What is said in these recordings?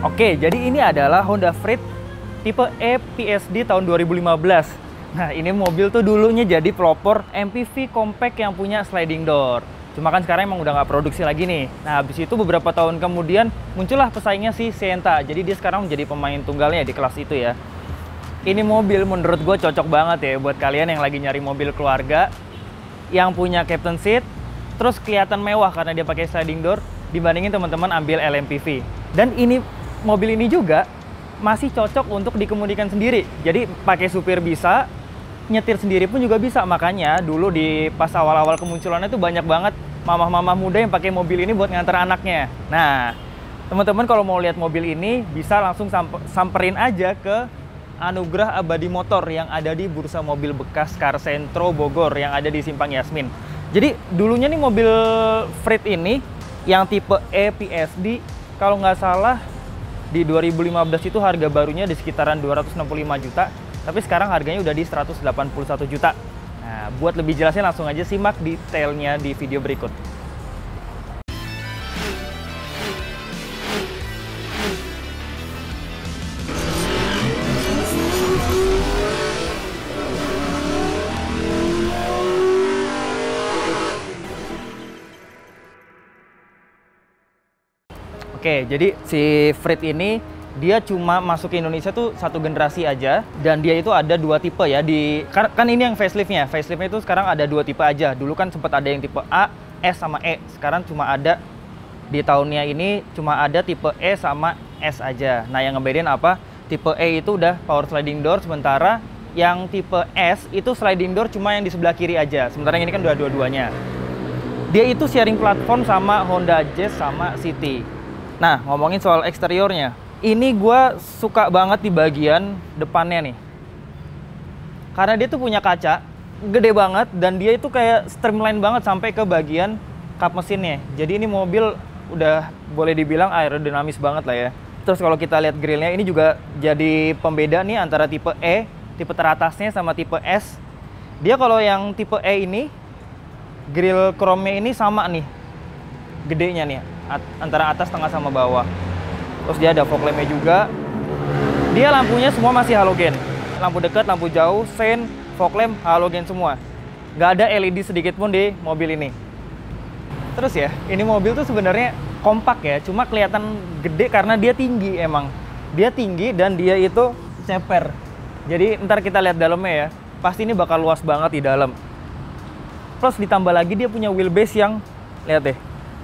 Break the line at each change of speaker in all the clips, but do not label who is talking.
Oke, jadi ini adalah Honda Freed tipe E PSD tahun 2015. Nah, ini mobil tuh dulunya jadi pelopor MPV compact yang punya sliding door. Cuma kan sekarang emang udah nggak produksi lagi nih. Nah, habis itu beberapa tahun kemudian muncullah pesaingnya si Sienta. Jadi dia sekarang menjadi pemain tunggalnya di kelas itu ya. Ini mobil menurut gue cocok banget ya buat kalian yang lagi nyari mobil keluarga yang punya captain seat, terus kelihatan mewah karena dia pakai sliding door dibandingin teman-teman ambil LMPV. Dan mobil ini juga masih cocok untuk dikemudikan sendiri. Jadi pakai supir bisa, nyetir sendiri pun juga bisa. Makanya dulu di pas awal-awal kemunculannya itu banyak banget mamah-mamah muda yang pakai mobil ini buat nganter anaknya. Nah, teman-teman kalau mau lihat mobil ini bisa langsung samperin aja ke Anugerah Abadi Motor yang ada di Bursa Mobil Bekas Car Sentro Bogor yang ada di Simpang Yasmin. Jadi dulunya nih mobil Freed ini yang tipe E PSD kalau nggak salah di 2015 itu harga barunya di sekitaran 265 juta, tapi sekarang harganya udah di 181 juta. Nah, buat lebih jelasnya langsung aja simak detailnya di video berikut. Oke, jadi si Freed ini dia cuma masuk ke Indonesia tuh satu generasi aja, dan dia itu ada dua tipe ya. Kan ini yang faceliftnya itu sekarang ada dua tipe aja. Dulu kan sempat ada yang tipe A, S sama E. Sekarang cuma ada di tahunnya ini cuma ada tipe E sama S aja. Nah, yang ngebedain apa? Tipe E itu udah power sliding door, sementara yang tipe S itu sliding door cuma yang di sebelah kiri aja. Sementara yang ini kan udah dua-duanya. Dia itu sharing platform sama Honda Jazz sama City. Nah, ngomongin soal eksteriornya, ini gue suka banget di bagian depannya nih. Karena dia tuh punya kaca, gede banget, dan dia itu kayak streamline banget sampai ke bagian kap mesinnya. Jadi ini mobil udah boleh dibilang aerodinamis banget lah ya. Terus kalau kita lihat grillnya, ini juga jadi pembeda nih antara tipe E, tipe teratasnya sama tipe S. Dia kalau yang tipe E ini, grill chrome-nya ini sama nih, gedenya nih, antara atas tengah sama bawah. Terus dia ada fog lamp-nya juga. Dia lampunya semua masih halogen. Lampu dekat, lampu jauh, sein, fog lamp, halogen semua. Nggak ada LED sedikit pun di mobil ini. Terus ya, ini mobil tuh sebenarnya kompak ya, cuma kelihatan gede karena dia tinggi emang. Dia tinggi dan dia itu ceper. Jadi ntar kita lihat dalamnya ya, pasti ini bakal luas banget di dalam. Plus ditambah lagi dia punya wheelbase yang, lihat deh,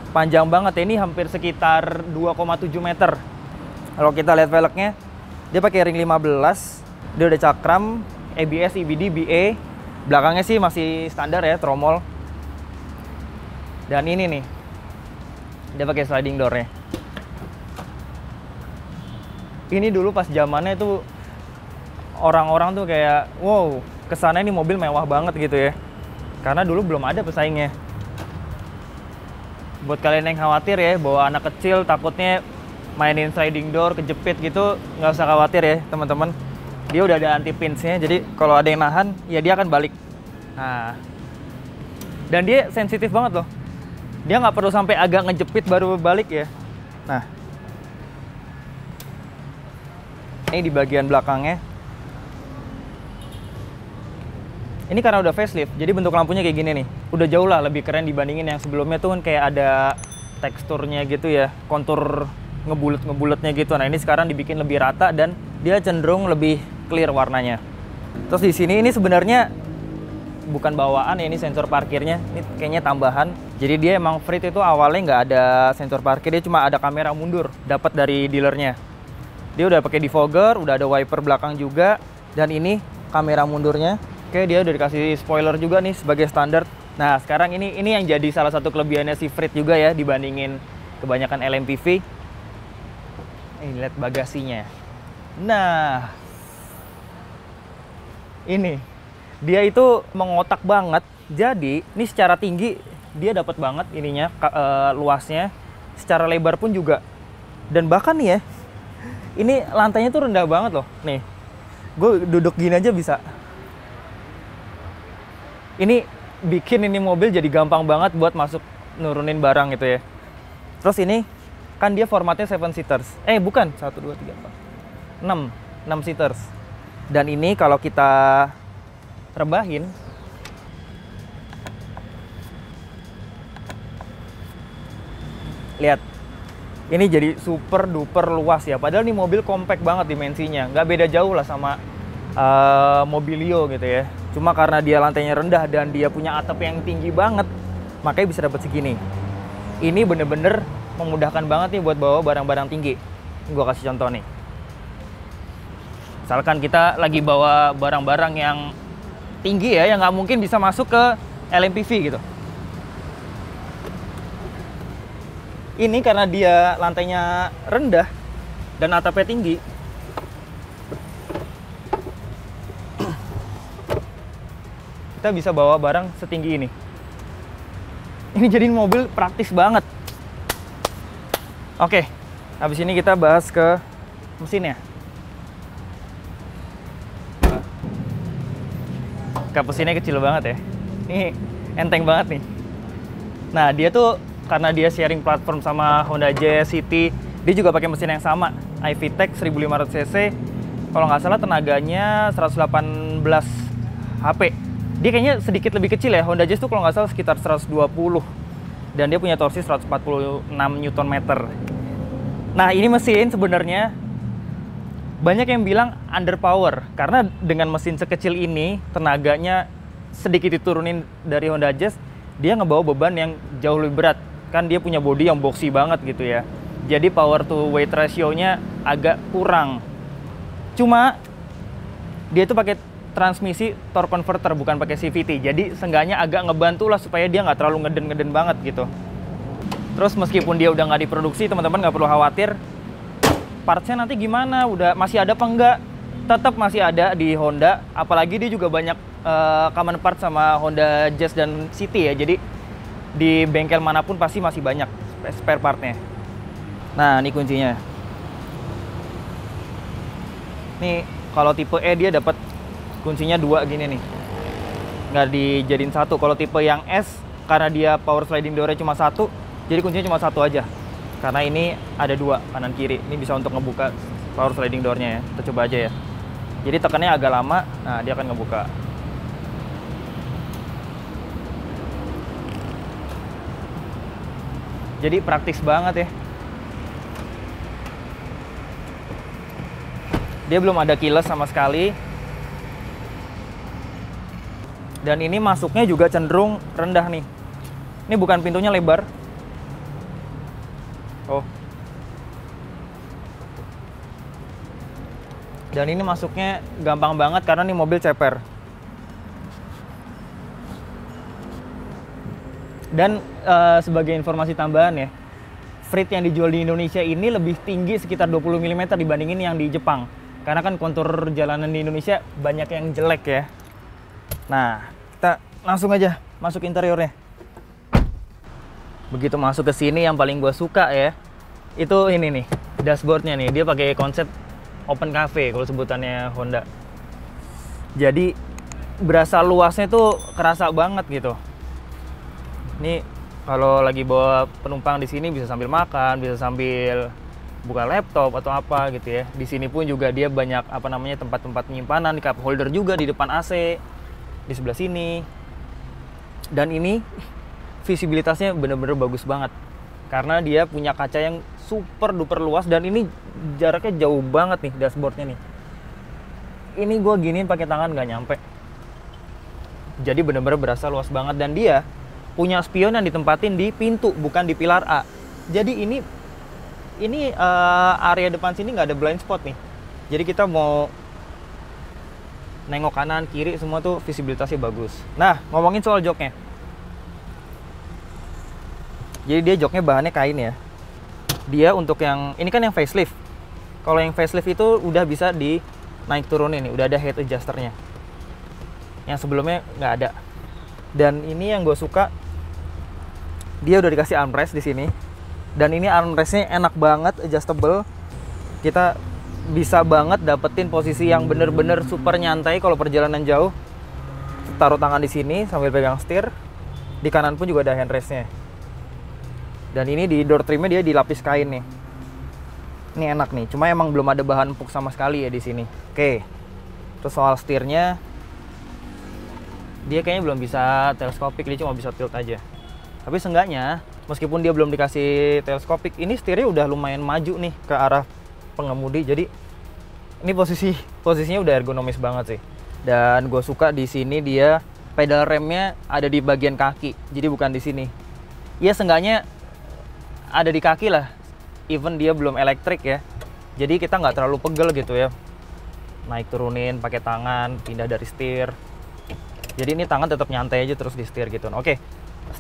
panjang banget ya, ini hampir sekitar 2,7 meter. Kalau kita lihat velgnya, dia pakai ring 15, dia udah cakram, ABS, EBD, BA. Belakangnya sih masih standar ya, tromol. Dan ini nih, dia pakai sliding door-nya. Ini dulu pas zamannya itu orang-orang tuh kayak, wow, kesannya ini mobil mewah banget gitu ya. Karena dulu belum ada pesaingnya. Buat kalian yang khawatir ya, bawa anak kecil takutnya mainin sliding door, kejepit gitu, nggak usah khawatir ya teman-teman. Dia udah ada anti pinch-nya, jadi kalau ada yang nahan, ya dia akan balik. Nah, dan dia sensitif banget loh. Dia nggak perlu sampai agak ngejepit baru balik ya. Nah, ini di bagian belakangnya. Ini karena udah facelift, jadi bentuk lampunya kayak gini nih. Udah jauh lah lebih keren dibandingin yang sebelumnya tuh kan kayak ada teksturnya gitu ya, kontur ngebulet-ngebuletnya gitu. Nah, ini sekarang dibikin lebih rata dan dia cenderung lebih clear warnanya. Terus di sini ini sebenarnya bukan bawaan ya, ini sensor parkirnya. Ini kayaknya tambahan. Jadi dia emang Freed itu awalnya nggak ada sensor parkir, dia cuma ada kamera mundur, dapat dari dealernya. Dia udah pakai defogger, udah ada wiper belakang juga, dan ini kamera mundurnya. Oke, dia udah dikasih spoiler juga nih sebagai standar. Nah, sekarang ini yang jadi salah satu kelebihannya si Freed juga ya dibandingin kebanyakan LMPV. Lihat bagasinya. Nah, ini dia itu mengotak banget. Jadi, ini secara tinggi dia dapat banget ininya luasnya. Secara lebar pun juga. Dan bahkan nih ya, ini lantainya tuh rendah banget loh. Nih, gue duduk gini aja bisa. Ini bikin ini mobil jadi gampang banget buat masuk nurunin barang gitu ya. Terus ini Kan dia formatnya 7 seaters. Bukan, 1, 2, 3, 4. 6 seaters. Dan ini kalau kita rebahin, lihat, ini jadi super duper luas ya. Padahal ini mobil compact banget dimensinya, nggak beda jauh lah sama Mobilio gitu ya. Cuma karena dia lantainya rendah dan dia punya atap yang tinggi banget, makanya bisa dapat segini. Ini bener-bener memudahkan banget nih buat bawa barang-barang tinggi. Gue kasih contoh nih. Misalkan kita lagi bawa barang-barang yang tinggi ya, yang nggak mungkin bisa masuk ke LMPV gitu. Ini karena dia lantainya rendah dan atapnya tinggi, kita bisa bawa barang setinggi ini. Ini jadiin mobil praktis banget. Oke, habis ini kita bahas ke mesinnya. Kap mesinnya kecil banget ya. Ini enteng banget nih. Nah, dia tuh karena dia sharing platform sama Honda Jazz, City, dia juga pakai mesin yang sama, iVTEC 1500 cc. Kalau nggak salah tenaganya 118 HP. Dia kayaknya sedikit lebih kecil ya. Honda Jazz tuh kalau nggak salah sekitar 120. Dan dia punya torsi 146 Nm. Nah, ini mesin sebenarnya banyak yang bilang underpower. Karena dengan mesin sekecil ini, tenaganya sedikit diturunin dari Honda Jazz, dia ngebawa beban yang jauh lebih berat. Kan dia punya bodi yang boxy banget gitu ya. Jadi power to weight ratio-nya agak kurang. Cuma dia itu pakai transmisi torque converter, bukan pakai CVT. Jadi seenggaknya agak ngebantu lah supaya dia nggak terlalu ngeden-ngeden banget gitu. Terus meskipun dia udah nggak diproduksi, teman-teman nggak perlu khawatir. Partsnya nanti gimana? Udah masih ada apa enggak? Tetap masih ada di Honda. Apalagi dia juga banyak common part sama Honda Jazz dan City ya. Jadi di bengkel manapun pasti masih banyak spare partnya. Nah, ini kuncinya. Nih, kalau tipe E dia dapat kuncinya 2 gini nih. Nggak dijadiin 1. Kalau tipe yang S, karena dia power sliding door-nya cuma 1, jadi kuncinya cuma 1 aja. Karena ini ada 2, kanan kiri. Ini bisa untuk ngebuka power sliding door-nya ya. Kita coba aja ya. Jadi tekannya agak lama, nah dia akan ngebuka. Jadi praktis banget ya. Dia belum ada keyless sama sekali. Dan ini masuknya juga cenderung rendah nih. Ini bukan pintunya lebar. Oh. Dan ini masuknya gampang banget karena ini mobil ceper. Dan sebagai informasi tambahan ya, Frit yang dijual di Indonesia ini lebih tinggi sekitar 20 mm dibandingin yang di Jepang. Karena kan kontur jalanan di Indonesia banyak yang jelek ya. Nah, kita langsung aja masuk interiornya. Begitu masuk ke sini yang paling gue suka ya, itu ini nih, dashboardnya nih. Dia pakai konsep open cafe kalau sebutannya Honda. Jadi berasa luasnya tuh kerasa banget gitu. Ini kalau lagi bawa penumpang di sini bisa sambil makan, bisa sambil buka laptop atau apa gitu ya. Di sini pun juga dia banyak tempat-tempat penyimpanan, di cup holder juga di depan AC, di sebelah sini. Dan ini visibilitasnya bener-bener bagus banget karena dia punya kaca yang super duper luas dan ini jaraknya jauh banget nih dashboardnya nih. Ini gue giniin pakai tangan nggak nyampe. Jadi bener-bener berasa luas banget dan dia punya spion yang ditempatin di pintu, bukan di pilar A. Jadi ini area depan sini nggak ada blind spot nih. Jadi kita mau nengok kanan, kiri, semua tuh visibilitasnya bagus. Nah, ngomongin soal joknya. Jadi dia joknya bahannya kain ya. Dia untuk yang, ini kan yang facelift. Kalau yang facelift itu udah bisa di naik turunin nih, udah ada head adjusternya. Yang sebelumnya nggak ada. Dan ini yang gue suka, dia udah dikasih armrest di sini. Dan ini armrestnya enak banget, adjustable. Kita bisa banget dapetin posisi yang bener-bener super nyantai kalau perjalanan jauh. Taruh tangan di sini sambil pegang setir. Di kanan pun juga ada handrestnya. Dan ini di door trimnya dia dilapis kain nih. Ini enak nih, cuma emang belum ada bahan empuk sama sekali ya di sini. Oke. Terus soal setirnya, dia kayaknya belum bisa teleskopik, dia cuma bisa tilt aja. Tapi seenggaknya, meskipun dia belum dikasih teleskopik, ini setirnya udah lumayan maju nih ke arah pengemudi. Jadi ini posisinya udah ergonomis banget sih. Dan gue suka di sini dia pedal remnya ada di bagian kaki, jadi bukan di sini. Ya seenggaknya ada di kaki lah. Even dia belum elektrik ya, jadi kita nggak terlalu pegel gitu ya, naik turunin pakai tangan, pindah dari setir. Jadi ini tangan tetap nyantai aja terus di setir gitu. Oke,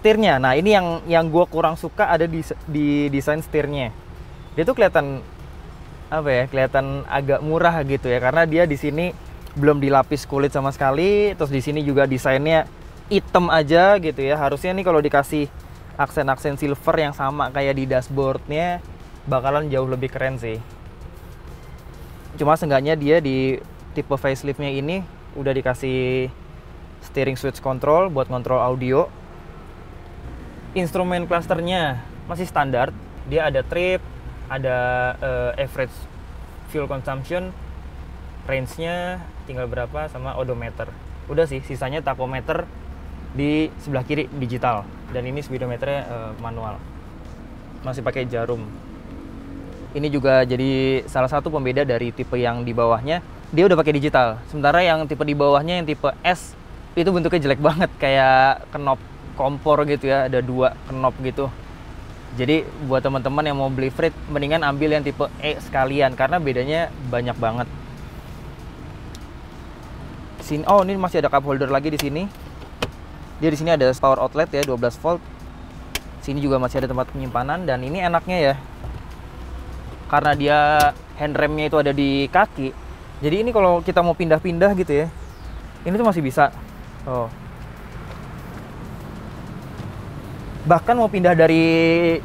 setirnya. Nah ini yang gue kurang suka ada di desain setirnya. Dia tuh kelihatan apa ya? Kelihatan agak murah gitu ya, karena dia di sini belum dilapis kulit sama sekali. Terus di sini juga desainnya hitam aja gitu ya. Harusnya nih kalau dikasih aksen-aksen silver yang sama kayak di dashboardnya, bakalan jauh lebih keren sih. Cuma seenggaknya dia di tipe faceliftnya ini udah dikasih steering switch control buat kontrol audio. Instrumen clusternya masih standar. Dia ada trip, ada average fuel consumption, range-nya tinggal berapa, sama odometer. Udah sih, sisanya tachometer di sebelah kiri digital. Dan ini speedometernya manual. Masih pakai jarum. Ini juga jadi salah satu pembeda dari tipe yang di bawahnya. Dia udah pakai digital. Sementara yang tipe di bawahnya, yang tipe S, itu bentuknya jelek banget. Kayak knob kompor gitu ya. Ada 2 knob gitu. Jadi buat teman-teman yang mau beli Freed, mendingan ambil yang tipe E sekalian. Karena bedanya banyak banget. Oh, ini masih ada cup holder lagi di sini. Dia di sini ada power outlet ya, 12 volt. Sini juga masih ada tempat penyimpanan. Dan ini enaknya ya, karena dia handremnya itu ada di kaki, jadi ini kalau kita mau pindah-pindah gitu ya, ini tuh masih bisa. Oh. Bahkan mau pindah dari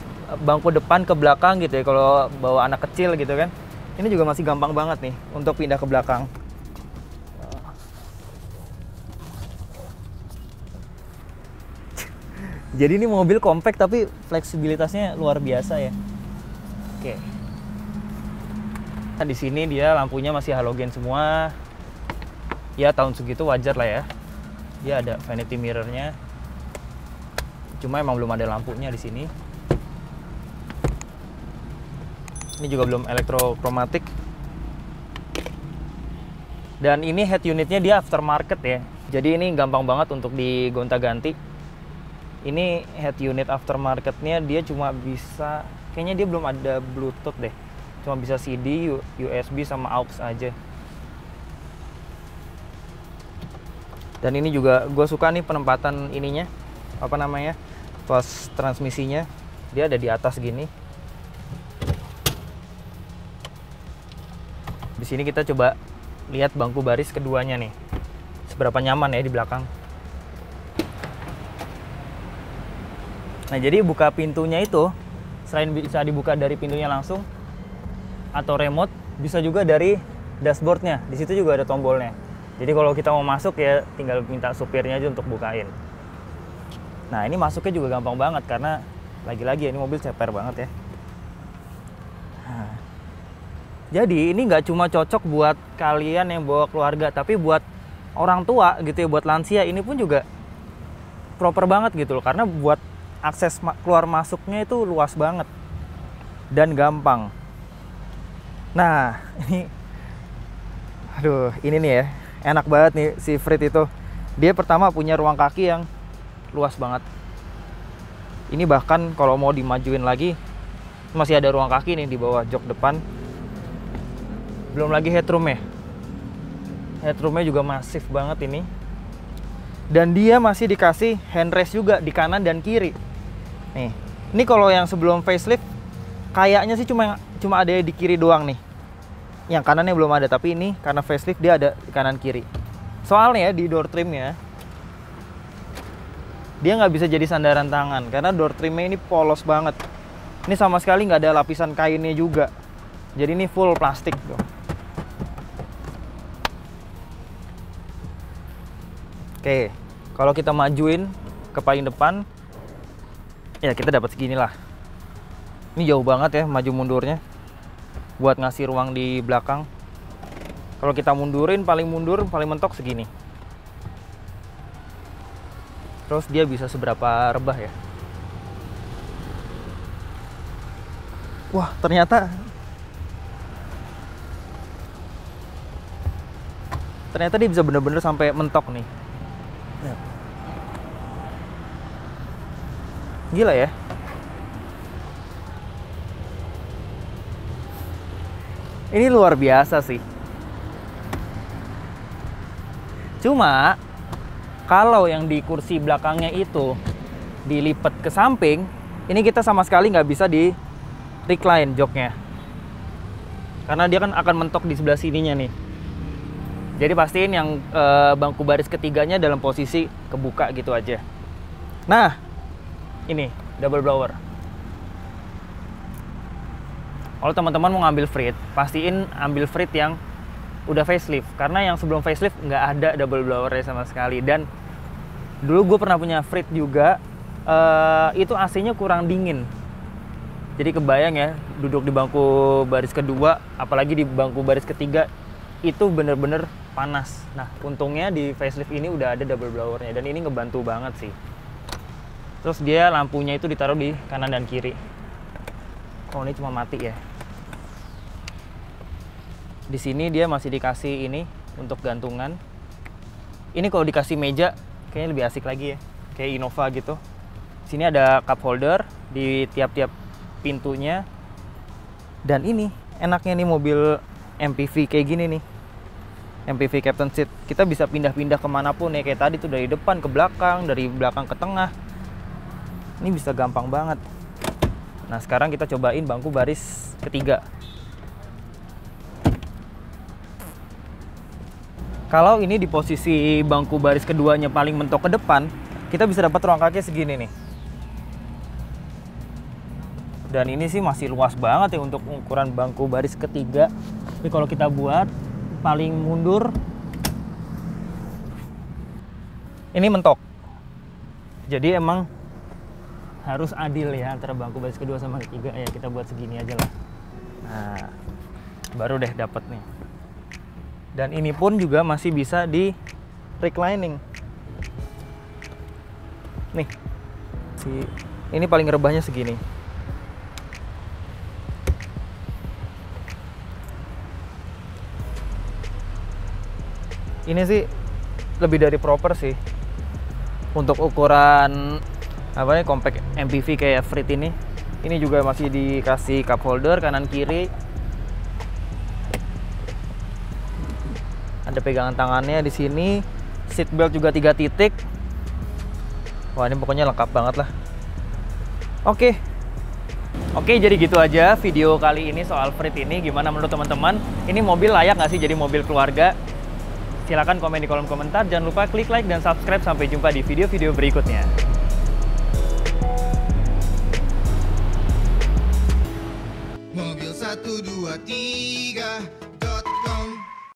bangku depan ke belakang gitu ya, kalau bawa anak kecil gitu kan, ini juga masih gampang banget nih untuk pindah ke belakang. Jadi ini mobil compact tapi fleksibilitasnya luar biasa ya. Oke. Nah, di sini dia lampunya masih halogen semua. Ya tahun segitu wajar lah ya. Dia ada vanity mirrornya. Cuma emang belum ada lampunya di sini. Ini juga belum elektrokromatik. Dan ini head unitnya dia aftermarket ya. Jadi ini gampang banget untuk digonta-ganti. Ini head unit aftermarketnya dia cuma bisa, kayaknya dia belum ada Bluetooth deh. Cuma bisa CD, USB, sama aux aja. Dan ini juga gue suka nih penempatan ininya, apa namanya, tuas transmisinya. Dia ada di atas gini. Di sini kita coba lihat bangku baris keduanya nih, seberapa nyaman ya di belakang. Nah jadi buka pintunya itu, selain bisa dibuka dari pintunya langsung atau remote, bisa juga dari dashboardnya. Di situ juga ada tombolnya. Jadi kalau kita mau masuk ya tinggal minta supirnya aja untuk bukain. Nah ini masuknya juga gampang banget karena lagi-lagi ini mobil ceper banget ya. Nah, jadi ini nggak cuma cocok buat kalian yang bawa keluarga, tapi buat orang tua gitu ya, buat lansia ini pun juga proper banget gitu loh. Karena buat akses keluar masuknya itu luas banget dan gampang. Nah, ini nih ya, enak banget nih si Freed itu. Dia pertama punya ruang kaki yang luas banget. Ini bahkan kalau mau dimajuin lagi, masih ada ruang kaki nih di bawah jok depan. Belum lagi headroom ya. Headroomnya juga masif banget ini. Dan dia masih dikasih handrest juga di kanan dan kiri. Nih, ini kalau yang sebelum facelift, kayaknya sih cuma ada di kiri doang nih. Yang kanannya belum ada, tapi ini karena facelift dia ada di kanan kiri. Soalnya di door trimnya dia nggak bisa jadi sandaran tangan karena door trimnya ini polos banget. Ini sama sekali nggak ada lapisan kainnya juga. Jadi ini full plastik tuh. Oke, kalau kita majuin ke paling depan, ya kita dapat segini lah. Ini jauh banget ya maju mundurnya buat ngasih ruang di belakang. Kalau kita mundurin, paling mundur, paling mentok segini. Terus dia bisa seberapa rebah ya? Wah, ternyata dia bisa bener-bener sampai mentok nih. Gila ya. Ini luar biasa sih. Cuma kalau yang di kursi belakangnya itu dilipat ke samping, ini kita sama sekali nggak bisa di recline joknya. Karena dia kan akan mentok di sebelah sininya nih. Jadi pastiin yang bangku baris ketiganya dalam posisi kebuka gitu aja. Nah, ini double blower. Kalau teman-teman mau ngambil Frit, pastiin ambil Frit yang udah facelift. Karena yang sebelum facelift nggak ada double blowernya sama sekali. Dan dulu gue pernah punya Frit juga, itu AC-nya kurang dingin. Jadi kebayang ya, duduk di bangku baris kedua, apalagi di bangku baris ketiga, itu bener-bener panas. Nah, untungnya di facelift ini udah ada double blowernya, dan ini ngebantu banget sih. Terus dia lampunya itu ditaruh di kanan dan kiri. Oh, ini cuma mati ya. Di sini dia masih dikasih ini untuk gantungan. Ini kalau dikasih meja kayaknya lebih asik lagi ya, kayak Innova gitu. Sini ada cup holder di tiap-tiap pintunya. Dan ini enaknya nih mobil MPV kayak gini nih, MPV Captain Seat. Kita bisa pindah-pindah kemanapun ya, kayak tadi tuh dari depan ke belakang, dari belakang ke tengah. Ini bisa gampang banget. Nah, sekarang kita cobain bangku baris ketiga. Kalau ini di posisi bangku baris keduanya paling mentok ke depan, kita bisa dapat ruang kaki segini nih. Dan ini sih masih luas banget ya untuk ukuran bangku baris ketiga. Tapi kalau kita buat paling mundur, ini mentok. Jadi emang harus adil ya antara bangku baris kedua sama ketiga. Ya kita buat segini aja lah. Nah, baru deh dapat nih. Dan ini pun juga masih bisa di reclining. Nih, ini paling rebahnya segini. Ini sih lebih dari proper sih untuk ukuran apa nih, compact MPV kayak Frit ini. Ini juga masih dikasih cup holder kanan kiri. Ada pegangan tangannya di sini. Seat belt juga 3 titik. Wah, ini pokoknya lengkap banget lah. Oke, jadi gitu aja video kali ini soal Frit ini. Gimana menurut teman-teman? Ini mobil layak nggak sih jadi mobil keluarga? Silahkan komen di kolom komentar. Jangan lupa klik like dan subscribe. Sampai jumpa di video-video berikutnya.